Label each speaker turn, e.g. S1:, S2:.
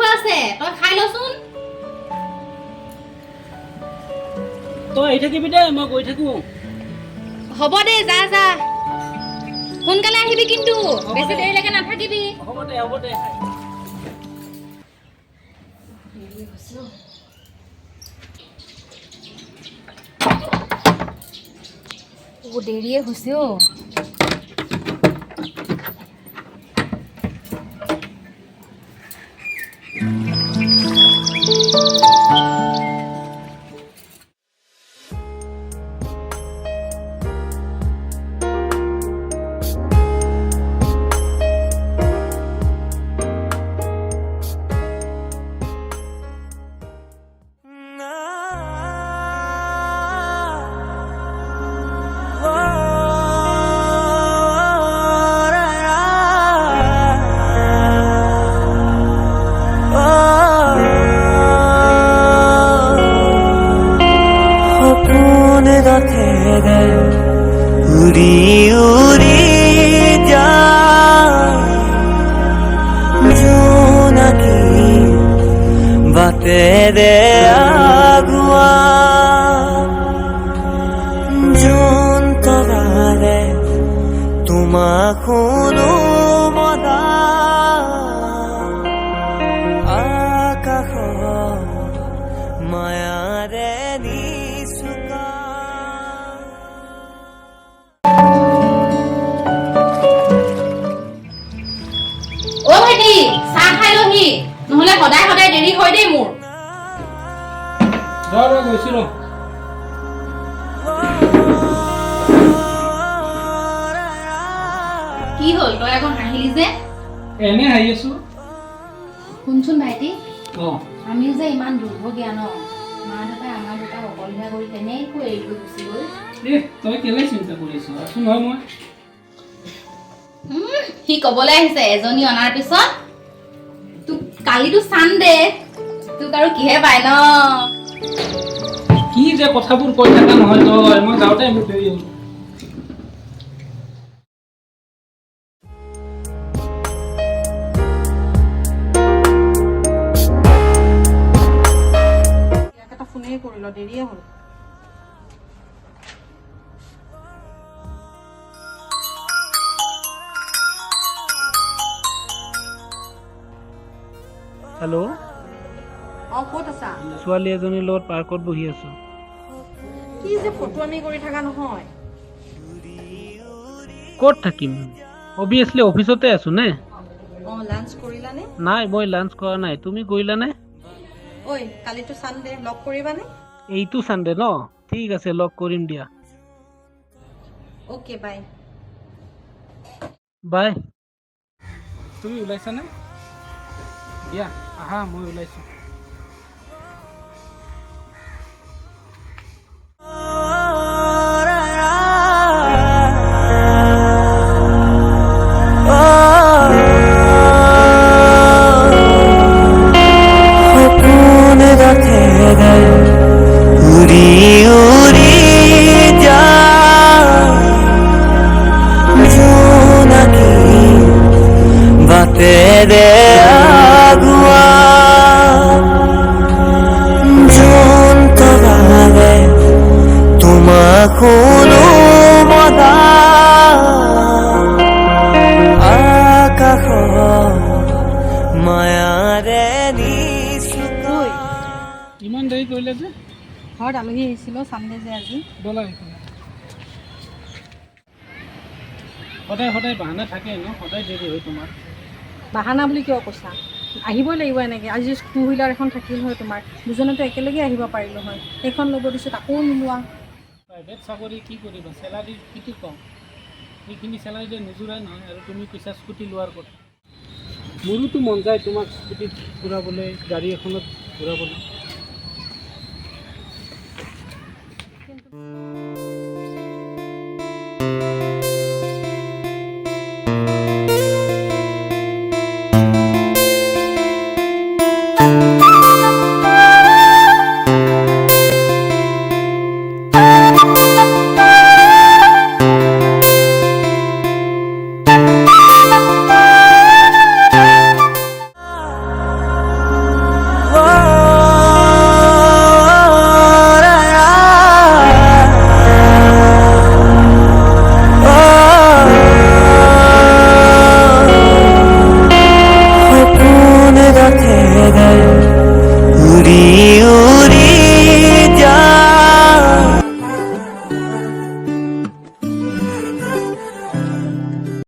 S1: হৈ আছে তই খাই লচোন
S2: তই আহি থাকিবি দে মই গৈ থাকো
S1: হ'ব দে যা যা সোনকালে আহিবি কিন্তু বেছি দেৰিলৈকে নাথাকিবি
S2: হ'ব দে
S1: দেৰিয়ে হৈছে অ
S3: উড়ি উড়ি যায় জোনাকি বাটেৰে আগুৱা জোন তৰাৰে তোমাক শুনো মনা আকাশৰ মায়াৰে নিচুকা
S1: ও ভাইটি চাহ খাই লহি নহলে সদায় সদায় দেৰি হয় দেই মোৰ
S2: ৰ গৈছো ৰ
S1: কি হল তই এখন হাঁহিলি যে
S2: এনে আহি আছো
S1: শুনচোন ভাইটি
S2: অ
S1: আমিও যে ইমান দুৰ্ভগীয়া ন মা দেউতাই আমাৰ দুটাক অকলশৰীয়া কৰি তেনেকৈ এৰি থৈ গুচি গ'ল
S2: তই কেলে চিন্তা কৰিছ আছো নহয় মই
S1: সি কবলৈ আহিছে এজনী অনাৰ পিছত তোক কালিতো চানডে তোক আৰু কিহে পায় ন
S2: কি যে কথাবোৰ কৈ থাকা নহয় তই মই যাওঁতে মোক দেৰি হ'ল
S4: এটা ফোনেই কৰিল দেৰিয়ে হ'ল
S2: হেল্ল'
S4: ক'ত আছা
S2: ছোৱালী এজনীৰ লগত পাৰ্কত বহি আছো
S4: কি যে ফটো আমি কৰি থাকা নহয়
S2: ক'ত থাকিম অবিয়াছলি অফিচতে আছো নে
S4: লাঞ্চ কৰিলানে
S2: নাই মই লাঞ্চ কৰা নাই তুমি কৰিলানে
S4: ঐ কালিতো চানডে লগ কৰিবানে
S2: এইটো চানডে ন ঠিক আছে লগ কৰিম দিয়া
S4: অ'কে বাই
S2: বাই তুমি ওলাইছানে দিয়া আহা মই ওলাইছো
S3: উড়ি উড়ি যায় জোনাকি বাটেৰে আগুৱা জোন তৰাৰে তোমাক শুনো মনা আকাশৰ মায়াৰে নিচুকা
S2: ইমান দেৰি কৰিলে যে
S4: ঘৰত আলহী আহিছিল চানডে যে আজি
S2: ব'লা এইফালে সদায় সদায় বাহানা থাকে ন সদায় দেৰি হয় তোমাৰ
S4: বাহানা বুলি কিয় কৈছা আহিবই লাগিব এনেকৈ আজি টু হুইলাৰ এখন থাকিল হয় তোমাৰ দুজনেতো একেলগে আহিব পাৰিলোঁ হয় সেইখন ল'ব দিছোঁ তাকো নোলোৱা
S2: প্ৰাইভেট চাকৰি কি কৰিবা চেলাৰী কিটো কম সেইখিনি চেলাৰীতে নোজোৰাই নহয় আৰু তুমি কৈছা স্কুটি লোৱাৰ কথা মোৰোতো মন যায় তোমাক স্কুটিত ঘূৰাবলৈ গাড়ী এখনত ঘূৰাবলৈ